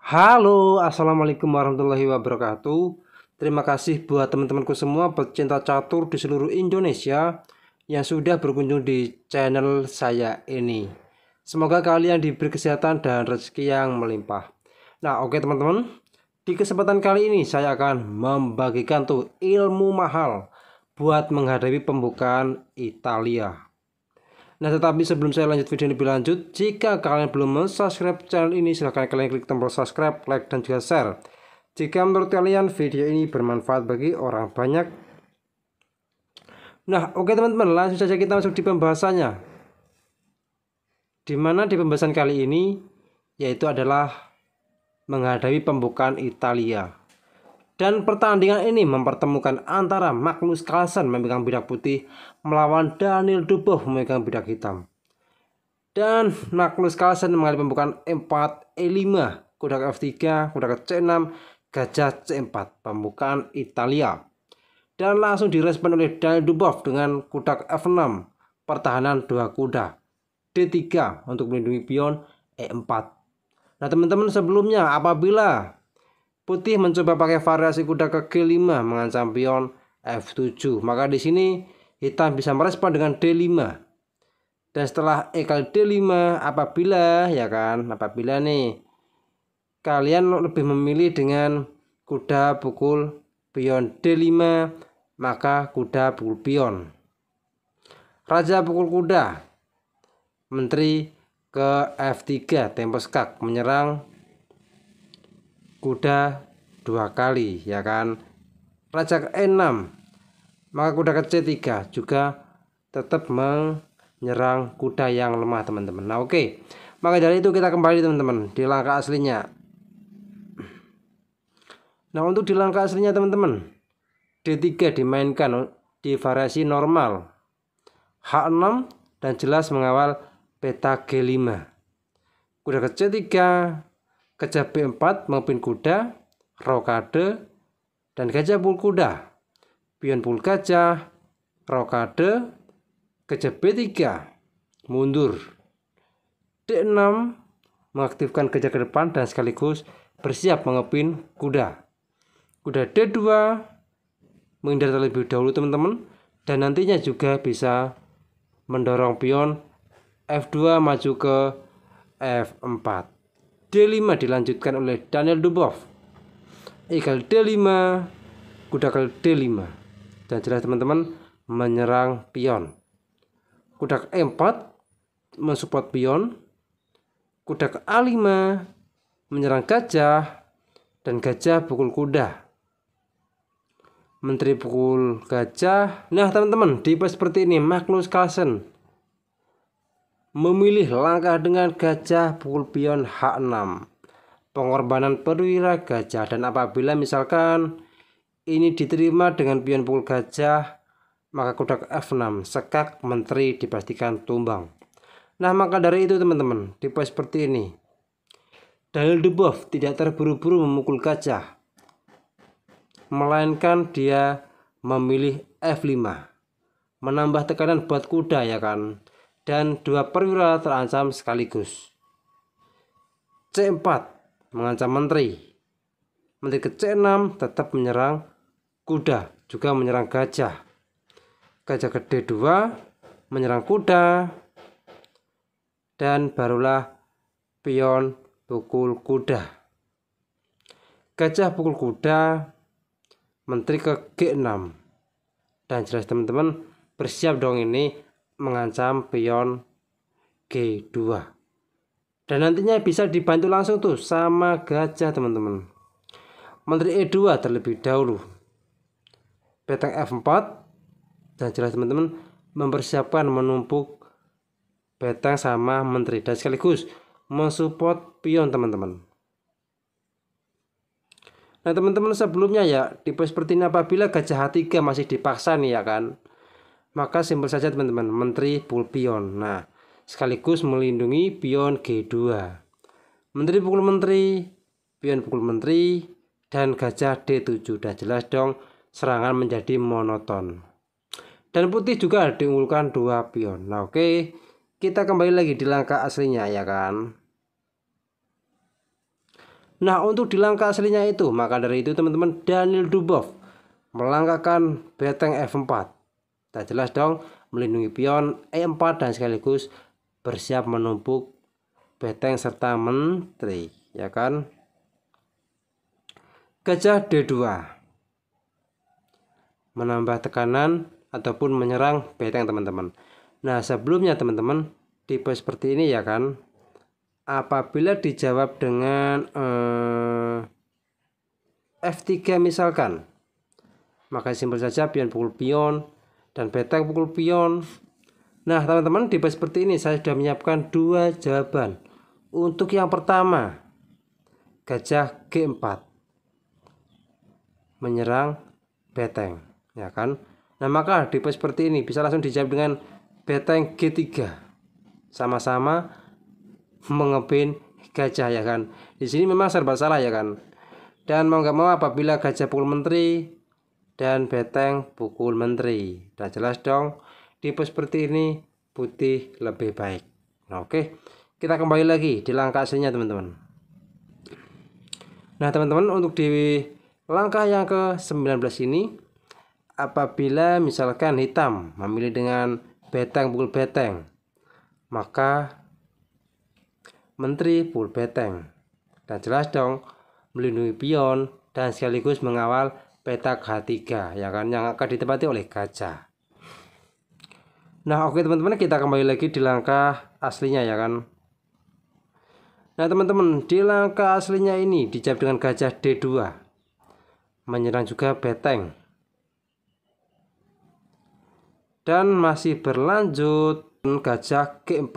Halo, assalamualaikum warahmatullahi wabarakatuh. Terima kasih buat teman-temanku semua pecinta catur di seluruh Indonesia yang sudah berkunjung di channel saya ini. Semoga kalian diberi kesehatan dan rezeki yang melimpah. Nah, oke teman-teman, di kesempatan kali ini saya akan membagikan tuh ilmu mahal buat menghadapi pembukaan Italia. Nah, tetapi sebelum saya lanjut video ini lebih lanjut, jika kalian belum subscribe channel ini, silahkan kalian klik tombol subscribe, like, dan juga share. Jika menurut kalian video ini bermanfaat bagi orang banyak. Nah, oke teman-teman, langsung saja kita masuk di pembahasannya. Dimana di pembahasan kali ini, yaitu adalah menghadapi pembukaan Italia. Dan pertandingan ini mempertemukan antara Magnus Carlsen memegang bidak putih melawan Daniel Dubois memegang bidak hitam. Dan Magnus Carlsen mengalami pembukaan 4E5, kuda F3, kuda ke C6, gajah C4, pembukaan Italia. Dan langsung direspon oleh Daniel Dubois dengan kuda F6, pertahanan 2 kuda, D3 untuk melindungi pion E4. Nah teman-teman, sebelumnya apabila putih mencoba pakai variasi kuda ke G5 mengancam pion F7, maka di sini hitam bisa merespon dengan D5. Dan setelah E kali D5, apabila nih kalian lebih memilih dengan kuda pukul pion D5, maka kuda pukul pion. Raja pukul kuda, menteri ke F3, tempo skak menyerang kuda 2 kali, ya kan. Raja ke E6, maka kuda ke C3 juga tetap menyerang kuda yang lemah teman-teman. Nah oke, maka dari itu kita kembali teman-teman di langkah aslinya. Nah untuk di langkah aslinya teman-teman, D3 dimainkan di variasi normal, H6 dan jelas mengawal peta G5. Kuda ke C3, gajah B4 memimpin kuda, rokade, dan gajah pukul kuda, pion pukul gajah, rokade, gajah B3 mundur, D6 mengaktifkan gajah ke depan dan sekaligus bersiap mengepin kuda. Kuda D2 menghindar terlebih dahulu teman-teman, dan nantinya juga bisa mendorong pion F2 maju ke F4. D5 dilanjutkan oleh Daniel Dubois, E kali D5, kuda kali D5, dan jelas teman-teman menyerang pion. Kuda ke E4 mensupport pion, kuda ke A5 menyerang gajah, dan gajah pukul kuda, menteri pukul gajah. Nah teman-teman, di pos seperti ini Magnus Carlsen memilih langkah dengan gajah pukul pion H6, pengorbanan perwira gajah. Dan apabila misalkan ini diterima dengan pion pukul gajah, maka kuda ke F6, sekak menteri dipastikan tumbang. Nah maka dari itu teman-teman, di pos seperti ini Daniel Dubois tidak terburu-buru memukul gajah, melainkan dia memilih F5, menambah tekanan buat kuda, ya kan. Dan 2 perwira terancam sekaligus. C4 mengancam menteri, menteri ke C6 tetap menyerang kuda, juga menyerang gajah. Gajah ke D2 menyerang kuda, dan barulah pion pukul kuda. Gajah pukul kuda, menteri ke G6, dan jelas teman-teman bersiap dong ini mengancam pion G2. Dan nantinya bisa dibantu langsung tuh sama gajah teman-teman. Menteri E2 terlebih dahulu, petang F4, dan jelas teman-teman mempersiapkan menumpuk petang sama menteri dan sekaligus mensupport pion teman-teman. Nah teman-teman, sebelumnya ya di pos seperti ini apabila gajah H3 masih dipaksa nih, ya kan, maka simpel saja teman-teman, menteri pukul pion. Nah sekaligus melindungi pion G2, menteri pukul menteri, pion pukul menteri, dan gajah D7. Dan jelas dong serangan menjadi monoton. Dan putih juga diunggulkan 2 pion. Nah oke, kita kembali lagi di langkah aslinya, ya kan. Nah, untuk di langkah aslinya itu, maka dari itu teman-teman, Daniel Dubov melangkahkan beteng F4. Tak jelas dong, melindungi pion E4 dan sekaligus bersiap menumpuk beteng serta menteri, ya kan? Gajah D2 menambah tekanan ataupun menyerang beteng teman-teman. Nah, sebelumnya teman-teman, tipe seperti ini ya kan, apabila dijawab dengan F3 misalkan, maka simpel saja pion pukul pion dan beteng pukul pion. Nah teman-teman, tipe seperti ini saya sudah menyiapkan dua jawaban. Untuk yang pertama, gajah G4 menyerang beteng, ya kan. Nah maka tipe seperti ini bisa langsung dijawab dengan beteng G3, sama-sama mengebin gajah, ya kan. Di sini memang serba salah, ya kan. Dan mau nggak mau apabila gajah pukul menteri dan beteng pukul menteri, udah jelas dong, tipe seperti ini putih lebih baik. Nah, oke, kita kembali lagi di langkah aslinya teman-teman. Nah teman-teman, untuk di langkah yang ke-19 ini, apabila misalkan hitam memilih dengan beteng pukul beteng, maka menteri pukul beteng, dan jelas dong melindungi pion dan sekaligus mengawal petak H3, ya kan, yang akan ditempati oleh gajah. Nah oke teman-teman, kita kembali lagi di langkah aslinya, ya kan. Nah teman-teman, di langkah aslinya ini dijawab dengan gajah D2 menyerang juga beteng, dan masih berlanjut gajah G4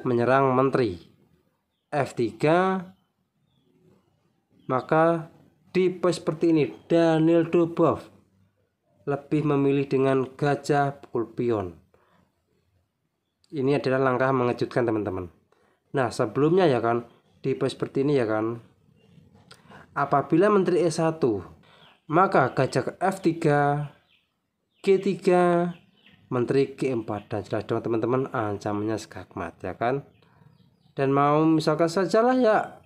menyerang menteri F3. Maka tipe seperti ini Daniel Dubov lebih memilih dengan gajah pukul pion. Ini adalah langkah mengejutkan teman-teman. Nah sebelumnya, ya kan, tipe seperti ini, ya kan, apabila menteri E1 maka gajah F3, G3, menteri G4, dan jelas dong teman-teman, ancamannya skakmat, ya kan. Dan mau misalkan sajalah ya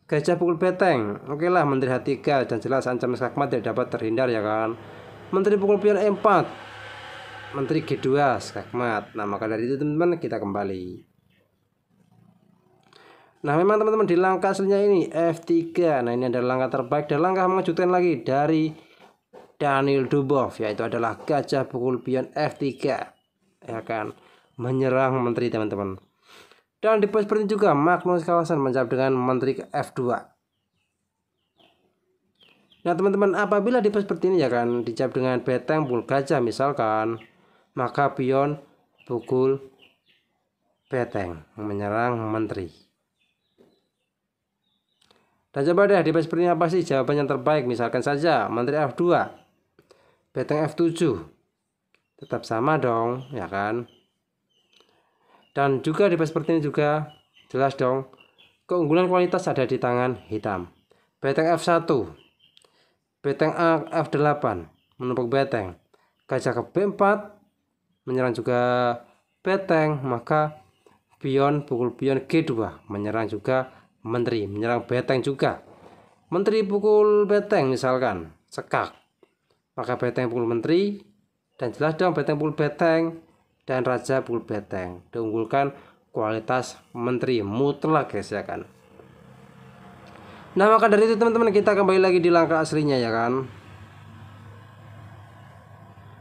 gajah pukul beteng, oke lah menteri H3, dan jelas ancaman skakmat tidak dapat terhindar, ya kan. Menteri pukul pion E4, menteri G2 skakmat. Nah maka dari itu teman-teman, kita kembali. Nah memang teman-teman, di langkah aslinya ini F3. Nah ini adalah langkah terbaik dan langkah mengejutkan lagi dari Daniel Dubov, yaitu adalah gajah pukul pion F3, ya kan, menyerang menteri teman-teman. Dan di pos seperti juga Magnus Carlsen menjawab dengan menteri ke F2. Nah teman-teman, apabila di pos seperti ini, ya kan, dijawab dengan beteng pukul gajah misalkan, maka pion pukul beteng menyerang menteri. Dan coba deh di pos seperti ini apa sih jawaban yang terbaik. Misalkan saja menteri F2, beteng F7, tetap sama dong, ya kan. Dan juga di pos seperti ini juga jelas dong, keunggulan kualitas ada di tangan hitam. Beteng F1, beteng A F8 menumpuk beteng, gajah ke B4 menyerang juga beteng, maka pion pukul pion G2 menyerang juga menteri, menyerang beteng juga. Menteri pukul beteng misalkan sekak, maka beteng pukul menteri, dan jelas dong beteng pukul beteng dan raja pukul beteng. Diunggulkan kualitas menteri mutlak, guys, ya kan. Nah maka dari itu teman-teman, kita kembali lagi di langkah aslinya, ya kan.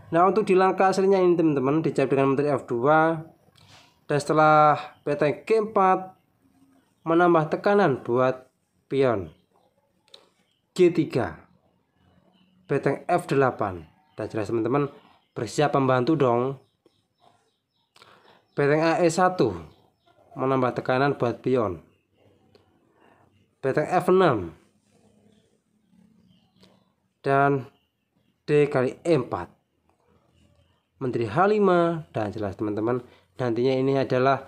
Nah untuk di langkah aslinya ini teman-teman dijawab dengan menteri F2, dan setelah beteng G4 menambah tekanan buat pion G3, beteng F8, dan jelas teman-teman bersiap membantu dong. Beteng AE1 menambah tekanan buat pion, beteng F6 dan D kali E4, menteri H5, dan jelas teman-teman nantinya ini adalah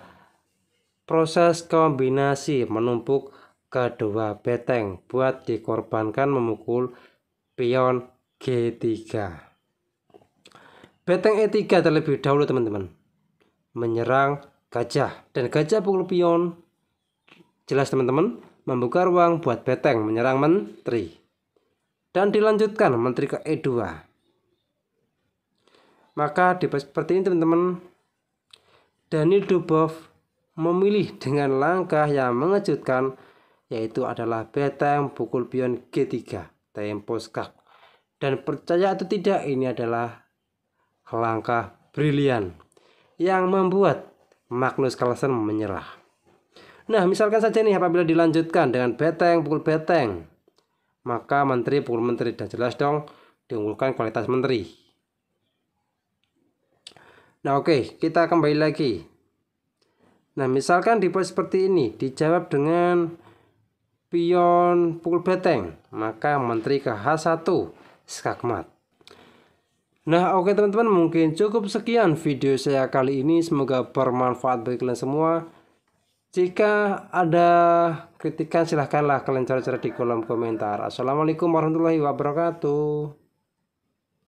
proses kombinasi menumpuk kedua beteng buat dikorbankan memukul pion G3. Beteng E3 terlebih dahulu teman-teman menyerang gajah, dan gajah pukul pion Jelas teman-teman, membuka ruang buat Beteng menyerang menteri. Dan dilanjutkan menteri ke E2. Maka di seperti ini teman-teman, Daniel Dubov memilih dengan langkah yang mengejutkan, yaitu adalah Beteng pukul pion G3 tempo skak. Dan percaya atau tidak, ini adalah langkah brilian yang membuat Magnus Carlsen menyerah. Nah, misalkan saja nih apabila dilanjutkan dengan Beteng pukul Beteng, maka menteri pukul menteri, dan jelas dong diunggulkan kualitas menteri. Nah, oke, kita kembali lagi. Nah, misalkan di pos seperti ini dijawab dengan pion pukul Beteng, maka menteri ke H1 skakmat. Nah, oke teman-teman, mungkin cukup sekian video saya kali ini. Semoga bermanfaat bagi kalian semua. Jika ada kritikan silahkanlah kalian cari-cari di kolom komentar. Assalamualaikum warahmatullahi wabarakatuh.